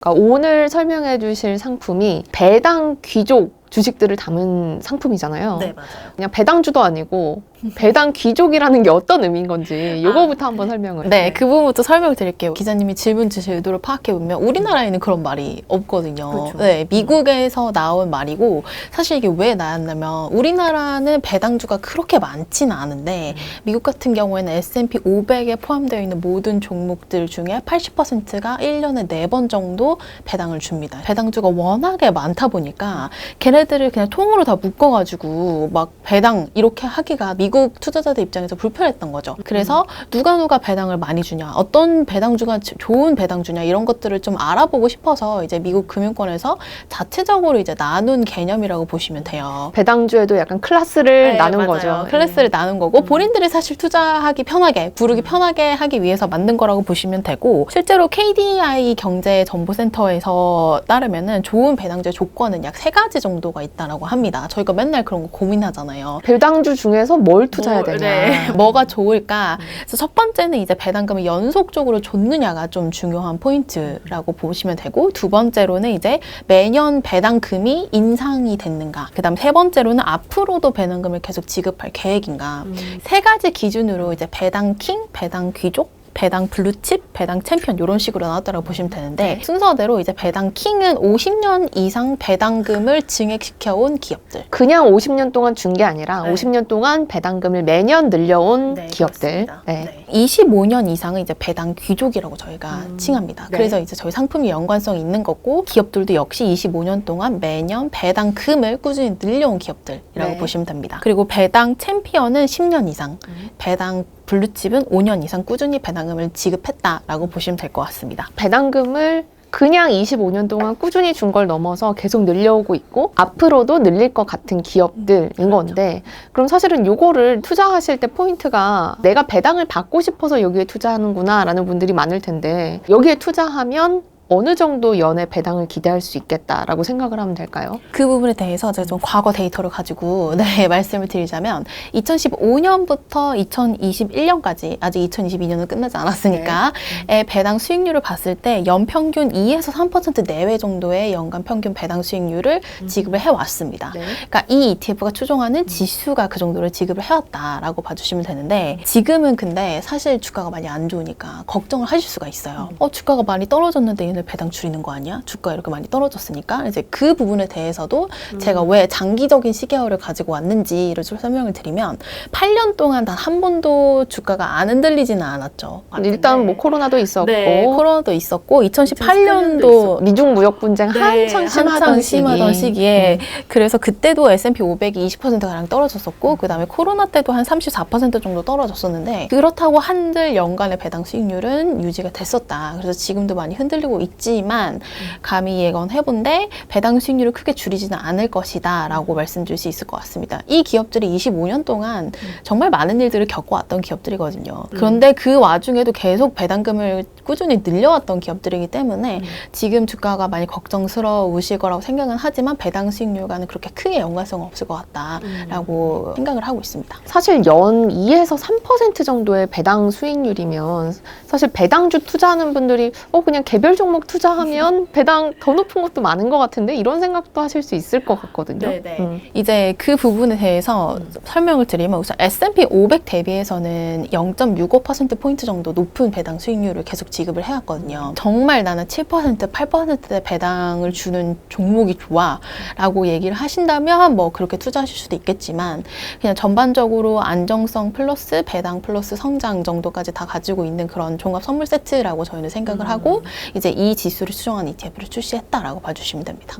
그러니까 오늘 설명해 주실 상품이 배당 귀족 주식들을 담은 상품이잖아요. 네, 맞아요. 그냥 배당주도 아니고 배당 귀족이라는 게 어떤 의미인 건지 이거부터 한번 설명을. 네, 그 부분부터 설명을 드릴게요. 기자님이 질문 주실 의도를 파악해보면 우리나라에는 그런 말이 없거든요. 그렇죠. 네, 미국에서 나온 말이고 사실 이게 왜 나왔냐면 우리나라는 배당주가 그렇게 많지는 않은데 미국 같은 경우에는 S&P 500에 포함되어 있는 모든 종목들 중에 80%가 1년에 4번 정도 배당을 줍니다. 배당주가 워낙에 많다 보니까 걔네들을 그냥 통으로 다 묶어가지고 막 배당 이렇게 하기가 미국 투자자들 입장에서 불편했던 거죠. 그래서 누가 배당을 많이 주냐, 어떤 배당주가 좋은 배당주냐 이런 것들을 좀 알아보고 싶어서 이제 미국 금융권에서 자체적으로 이제 나눈 개념이라고 보시면 돼요. 배당주에도 약간 클래스를 네, 나눈 맞아요. 거죠. 클래스를 나눈 거고 본인들이 사실 투자하기 편하게 부르기 편하게 하기 위해서 만든 거라고 보시면 되고 실제로 KDI 경제정보센터에서 따르면은 좋은 배당주의 조건은 약 3가지 정도가 있다라고 합니다. 저희가 맨날 그런 거 고민하잖아요. 배당주 중에서 뭘 투자해야 되냐. 네. 뭐가 좋을까? 그래서 첫 번째는 이제 배당금을 연속적으로 줬느냐가 좀 중요한 포인트라고 보시면 되고 두 번째로는 이제 매년 배당금이 인상이 됐는가. 그다음 세 번째로는 앞으로도 배당금을 계속 지급할 계획인가. 3가지 기준으로 이제 배당 킹, 배당 귀족, 배당 블루칩, 배당 챔피언 이런 식으로 나왔다고 보시면 되는데 순서대로 이제 배당 킹은 50년 이상 배당금을 증액시켜온 기업들. 그냥 50년 동안 준 게 아니라 네. 50년 동안 배당금을 매년 늘려온 기업들. 그렇습니다. 네. 25년 이상은 이제 배당 귀족이라고 저희가 칭합니다. 네. 그래서 이제 저희 상품이 연관성이 있는 거고 기업들도 역시 25년 동안 매년 배당금을 꾸준히 늘려온 기업들이라고 네. 보시면 됩니다. 그리고 배당 챔피언은 10년 이상, 배당 블루칩은 5년 이상 꾸준히 배당금을 지급했다라고 보시면 될 것 같습니다. 배당금을 그냥 25년 동안 꾸준히 준 걸 넘어서 계속 늘려오고 있고 앞으로도 늘릴 것 같은 기업들인 건데 그럼 사실은 요거를 투자하실 때 포인트가 내가 배당을 받고 싶어서 여기에 투자하는구나 라는 분들이 많을 텐데 여기에 투자하면 어느 정도 연의 배당을 기대할 수 있겠다라고 생각을 하면 될까요? 그 부분에 대해서 제가 좀 과거 데이터를 가지고 말씀을 드리자면 2015년부터 2021년까지 아직 2022년은 끝나지 않았으니까 배당 수익률을 봤을 때 연평균 2에서 3% 내외 정도의 연간 평균 배당 수익률을 지급을 해왔습니다. 네. 그러니까 이 ETF가 추종하는 지수가 그 정도를 지급을 해왔다라고 봐주시면 되는데 지금은 근데 사실 주가가 많이 안 좋으니까 걱정을 하실 수가 있어요. 주가가 많이 떨어졌는데 얘는 배당 줄이는 거 아니야? 주가 이렇게 많이 떨어졌으니까 이제 그 부분에 대해서도 제가 왜 장기적인 시계열을 가지고 왔는지를 좀 설명을 드리면 8년 동안 단 한 번도 주가가 안 흔들리지는 않았죠. 일단 뭐 코로나도 있었고 네, 코로나도 있었고 2018년도 미중 무역 분쟁 한창 심하던 시기에 그래서 그때도 S&P 500이 20%가량 떨어졌었고 그 다음에 코로나 때도 한 34% 정도 떨어졌었는데 그렇다고 한들 연간의 배당 수익률은 유지가 됐었다. 그래서 지금도 많이 흔들리고 있지만 감히 예언해본데 배당 수익률을 크게 줄이지는 않을 것이다 라고 말씀드릴 수 있을 것 같습니다. 이 기업들이 25년 동안 정말 많은 일들을 겪어왔던 기업들이거든요. 그런데 그 와중에도 계속 배당금을 꾸준히 늘려왔던 기업들이기 때문에 지금 주가가 많이 걱정스러우실 거라고 생각은 하지만 배당 수익률과는 그렇게 크게 연관성은 없을 것 같다라고 생각을 하고 있습니다. 사실 연 2에서 3% 정도의 배당 수익률이면 사실 배당주 투자하는 분들이 그냥 개별 종목 투자하면 배당 더 높은 것도 많은 것 같은데 이런 생각도 하실 수 있을 것 같거든요. 이제 그 부분에 대해서 설명을 드리면 우선 S&P 500 대비해서는 0.65%포인트 정도 높은 배당 수익률을 계속 지급을 해왔거든요. 정말 나는 7%, 8%의 배당을 주는 종목이 좋아 라고 얘기를 하신다면 뭐 그렇게 투자하실 수도 있겠지만 그냥 전반적으로 안정성 플러스 배당 플러스 성장 정도까지 다 가지고 있는 그런 종합 선물 세트라고 저희는 생각을 하고 이제 이 지수를 수정한 ETF를 출시했다라고 봐주시면 됩니다.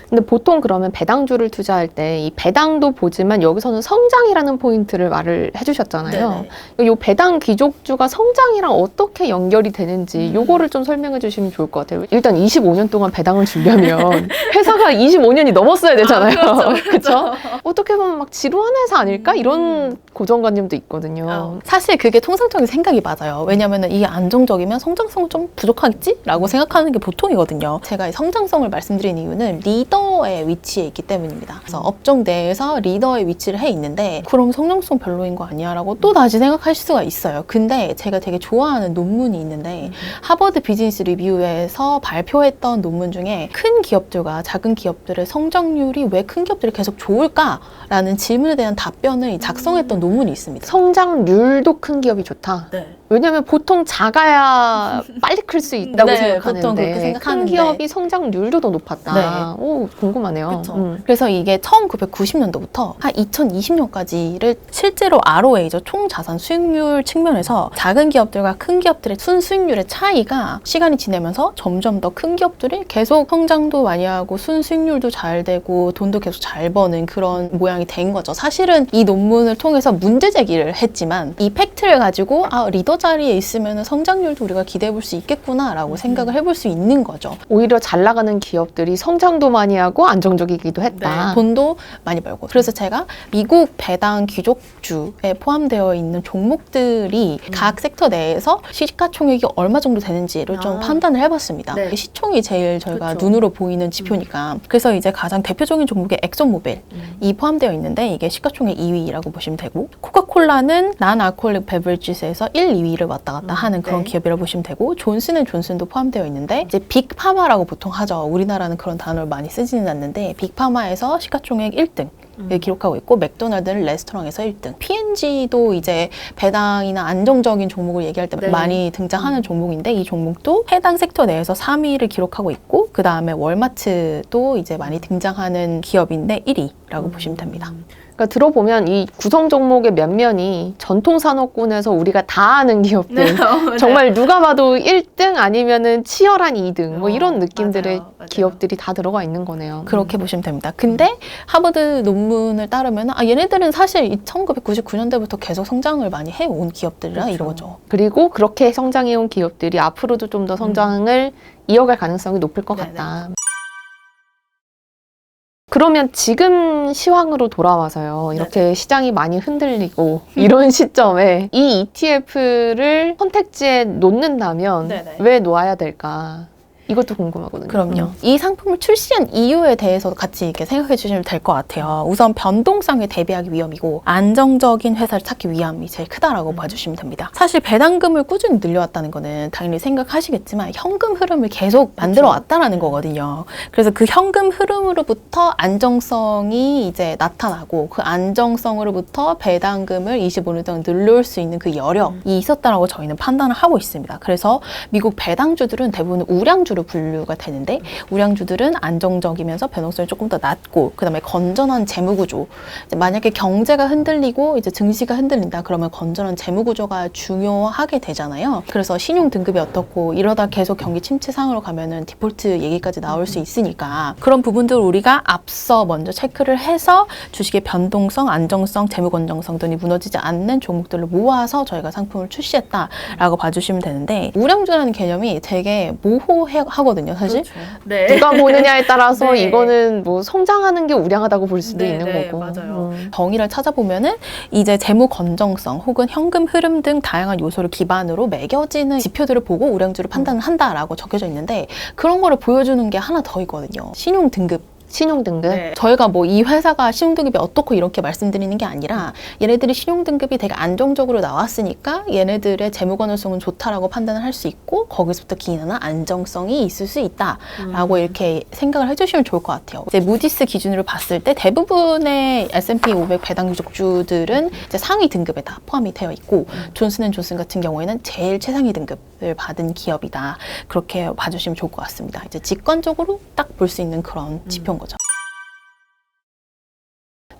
근데 보통 그러면 배당주를 투자할 때 이 배당도 보지만 여기서는 성장이라는 포인트를 말을 해주셨잖아요. 이 배당 귀족주가 성장이랑 어떻게 연결이 되는지 요거를 좀 설명해 주시면 좋을 것 같아요. 일단 25년 동안 배당을 주려면 회사가 25년이 넘었어야 되잖아요. 그렇죠? 어떻게 보면 막 지루한 회사 아닐까? 이런 고정관념도 있거든요. 사실 그게 통상적인 생각이 맞아요. 왜냐하면 이게 안정적이면 성장성은 좀 부족하겠지? 라고 생각 생각하는 게 보통이거든요. 제가 이 성장성을 말씀드린 이유는 리더의 위치에 있기 때문입니다. 그래서 업종 내에서 리더의 위치를 해 있는데 그럼 성장성 별로인 거 아니야? 라고 또 다시 생각할 수가 있어요. 근데 제가 되게 좋아하는 논문이 있는데 하버드 비즈니스 리뷰에서 발표했던 논문 중에 큰 기업들과 작은 기업들의 성장률이 왜 큰 기업들이 계속 좋을까라는 질문에 대한 답변을 작성했던 논문이 있습니다. 성장률도 큰 기업이 좋다. 네. 왜냐하면 보통 작아야 빨리 클 수 있다고 네, 생각하는데 보통 그렇게 생각하는데. 큰 기업이 성장률도 더 높았다. 네. 오, 궁금하네요. 그쵸. 그래서 이게 1990년도부터 한 2020년까지를 실제로 ROA죠. 총 자산 수익률 측면에서 작은 기업들과 큰 기업들의 순수익률의 차이가 시간이 지나면서 점점 더 큰 기업들이 계속 성장도 많이 하고 순수익률도 잘 되고 돈도 계속 잘 버는 그런 모양이 된 거죠. 사실은 이 논문을 통해서 문제 제기를 했지만 이 팩트를 가지고 리더 자리에 있으면 성장률도 우리가 기대해 볼 수 있겠구나라고 생각을 해볼 수 있는 거죠. 오히려 잘 나가는 기업들이 성장도 많이 하고 안정적이기도 했다. 돈도 많이 벌고. 그래서 제가 미국 배당 귀족주에 포함되어 있는 종목들이 각 섹터 내에서 시가총액이 얼마 정도 되는지를 좀 판단을 해봤습니다. 네. 시총이 제일 저희가 그렇죠. 눈으로 보이는 지표니까. 그래서 이제 가장 대표적인 종목이 엑손모빌이 포함되어 있는데 이게 시가총액 2위라고 보시면 되고, 코카콜라는 난알코올릭 베버리지스에서 1, 2위를 왔다 갔다 하는 그런 기업이라고 보시면 되고, 존슨앤존슨도 포함되어 있는데 이제 빅파마라고 보통 하죠. 우리나라는 그런 단어를 많이 쓰지는 않는데 빅파마에서 시가총액 1등 기록하고 있고, 맥도날드는 레스토랑에서 1등. P&G도 이제 배당이나 안정적인 종목을 얘기할 때 많이 등장하는 종목인데 이 종목도 해당 섹터 내에서 3위를 기록하고 있고, 그 다음에 월마트도 이제 많이 등장하는 기업인데 1위라고 보시면 됩니다. 그러니까 들어보면 이 구성 종목의 면면이 전통 산업군에서 우리가 다 아는 기업들, 정말 누가 봐도 1등 아니면은 치열한 2등 뭐 이런 느낌들의 맞아요. 기업들이 다 들어가 있는 거네요. 그렇게 보시면 됩니다. 근데 하버드 논문을 따르면 얘네들은 사실 1999년대부터 계속 성장을 많이 해온 기업들이라 이러죠. 그리고 그렇게 성장해온 기업들이 앞으로도 좀 더 성장을 이어갈 가능성이 높을 것 같다. 그러면 지금 시황으로 돌아와서요. 이렇게 시장이 많이 흔들리고 이런 시점에 이 ETF를 선택지에 놓는다면 왜 놓아야 될까? 이것도 궁금하거든요. 그럼요. 이 상품을 출시한 이유에 대해서 같이 이렇게 생각해 주시면 될 것 같아요. 우선 변동성에 대비하기 위함이고 안정적인 회사를 찾기 위함이 제일 크다라고 봐주시면 됩니다. 사실 배당금을 꾸준히 늘려왔다는 거는 당연히 생각하시겠지만 현금 흐름을 계속 만들어 왔다라는 거거든요. 그래서 그 현금 흐름으로부터 안정성이 이제 나타나고 그 안정성으로부터 배당금을 25년 동안 늘려올 수 있는 그 여력이 있었다라고 저희는 판단을 하고 있습니다. 그래서 미국 배당주들은 대부분 우량주 분류가 되는데 우량주들은 안정적이면서 변동성이 조금 더 낮고 그다음에 건전한 재무구조. 만약에 경제가 흔들리고 이제 증시가 흔들린다 그러면 건전한 재무구조가 중요하게 되잖아요. 그래서 신용 등급이 어떻고 이러다 계속 경기 침체 상으로 가면은 디폴트 얘기까지 나올 수 있으니까 그런 부분들을 우리가 앞서 먼저 체크를 해서 주식의 변동성, 안정성, 재무 건전성 등이 무너지지 않는 종목들을 모아서 저희가 상품을 출시했다라고 봐주시면 되는데 우량주라는 개념이 되게 모호하거든요, 사실. 그렇죠. 네. 누가 보느냐에 따라서 이거는 뭐 성장하는 게 우량하다고 볼 수도 있는 거고. 맞아요. 정의를 찾아보면은 이제 재무 건정성 혹은 현금 흐름 등 다양한 요소를 기반으로 매겨지는 지표들을 보고 우량주를 판단을 한다라고 적혀져 있는데 그런 거를 보여주는 게 하나 더 있거든요. 신용 등급. 신용등급? 저희가 뭐 이 회사가 신용등급이 어떻고 이렇게 말씀드리는 게 아니라 얘네들이 신용등급이 되게 안정적으로 나왔으니까 얘네들의 재무건전성은 좋다라고 판단을 할 수 있고 거기서부터 기인하는 안정성이 있을 수 있다라고 이렇게 생각을 해주시면 좋을 것 같아요. 이제 무디스 기준으로 봤을 때 대부분의 S&P 500 배당 귀족주들은 이제 상위 등급에 다 포함이 되어 있고 존슨앤존슨 같은 경우에는 제일 최상위 등급을 받은 기업이다. 그렇게 봐주시면 좋을 것 같습니다. 이제 직관적으로 딱 볼 수 있는 그런 지표인 거죠.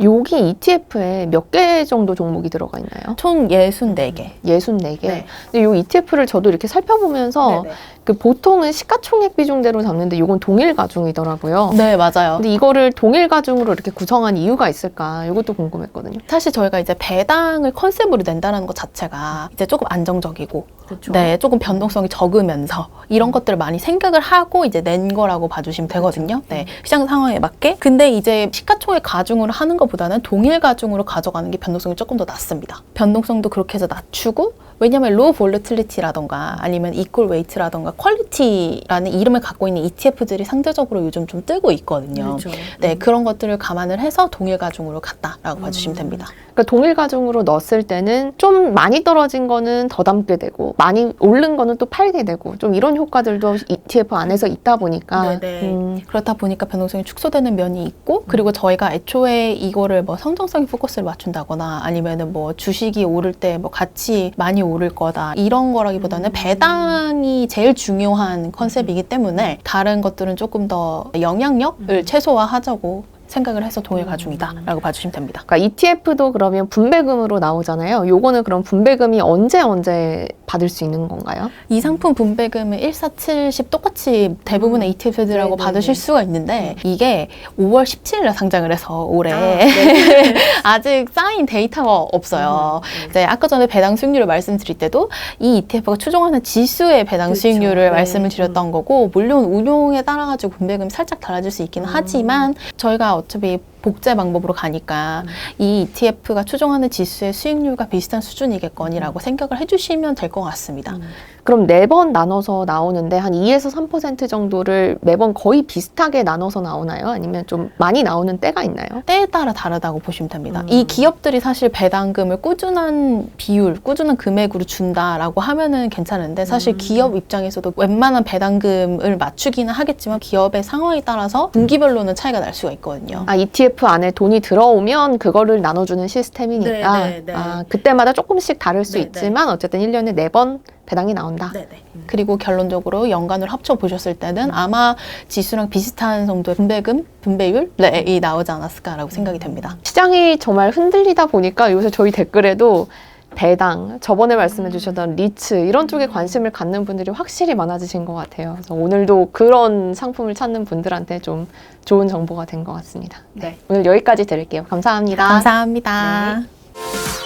여기 ETF에 몇 개 정도 종목이 들어가 있나요? 총 64개. 64개? 네. 근데 이 ETF를 저도 이렇게 살펴보면서 그 보통은 시가총액 비중대로 잡는데 이건 동일 가중이더라고요. 네, 맞아요. 근데 이거를 동일 가중으로 이렇게 구성한 이유가 있을까? 이것도 궁금했거든요. 사실 저희가 이제 배당을 컨셉으로 낸다는 것 자체가 이제 조금 안정적이고, 네, 조금 변동성이 적으면서 이런 것들을 많이 생각을 하고 이제 낸 거라고 봐주시면 되거든요. 네, 시장 상황에 맞게. 근데 이제 시가총액 가중으로 하는 것보다는 동일 가중으로 가져가는 게 변동성이 조금 더 낮습니다. 변동성도 그렇게 해서 낮추고 왜냐하면 low volatility라던가 아니면 equal weight라던가 quality라는 이름을 갖고 있는 ETF들이 상대적으로 요즘 좀 뜨고 있거든요. 그렇죠. 네, 그런 것들을 감안을 해서 동일 가중으로 갔다라고 봐주시면 됩니다. 그러니까 동일 가중으로 넣었을 때는 좀 많이 떨어진 거는 더 담게 되고 많이 오른 거는 또 팔게 되고 좀 이런 효과들도 ETF 안에서 있다 보니까 네네. 그렇다 보니까 변동성이 축소되는 면이 있고 그리고 저희가 애초에 이거를 뭐 성장성에 포커스를 맞춘다거나 아니면은 뭐 주식이 오를 때 뭐 같이 많이 오를 거다 이런 거라기보다는 배당이 제일 중요한 컨셉이기 때문에 다른 것들은 조금 더 영향력을 최소화하자고 생각을 해서 동일 가중이다라고 봐주시면 됩니다. 그러니까 ETF도 그러면 분배금으로 나오잖아요. 요거는 그럼 분배금이 언제 받을 수 있는 건가요? 이 상품 분배금은 1470 똑같이 대부분의 ETF들하고 네네네. 받으실 수가 있는데 이게 5월 17일에 상장을 해서 올해 네. 아직 쌓인 데이터가 없어요. 이제 아까 전에 배당 수익률을 말씀드릴 때도 이 ETF가 추종하는 지수의 배당 그렇죠. 수익률을 네. 말씀을 드렸던 거고 물론 운용에 따라 가지고 분배금이 살짝 달라질 수 있기는 하지만 저희가 어차피 복제 방법으로 가니까 이 ETF가 추종하는 지수의 수익률과 비슷한 수준이겠거니라고 생각을 해주시면 될 것 같습니다. 그럼 4번 나눠서 나오는데 한 2에서 3% 정도를 매번 거의 비슷하게 나눠서 나오나요? 아니면 좀 많이 나오는 때가 있나요? 때에 따라 다르다고 보시면 됩니다. 이 기업들이 사실 배당금을 꾸준한 비율, 꾸준한 금액으로 준다라고 하면은 괜찮은데 사실 기업 입장에서도 웬만한 배당금을 맞추기는 하겠지만 기업의 상황에 따라서 분기별로는 차이가 날 수가 있거든요. 아, ETF 안에 돈이 들어오면 그거를 나눠주는 시스템이니까 네, 네, 네. 아, 그때마다 조금씩 다를 수 네, 있지만 어쨌든 1년에 4번 배당이 나온다. 네네. 그리고 결론적으로 연간으로 합쳐 보셨을 때는 아마 지수랑 비슷한 정도의 분배금, 분배율이 나오지 않았을까라고 생각이 됩니다. 시장이 정말 흔들리다 보니까 요새 저희 댓글에도 배당, 저번에 말씀해 주셨던 리츠 이런 쪽에 관심을 갖는 분들이 확실히 많아지신 것 같아요. 그래서 오늘도 그런 상품을 찾는 분들한테 좀 좋은 정보가 된 것 같습니다. 네. 오늘 여기까지 드릴게요. 감사합니다. 감사합니다. 네.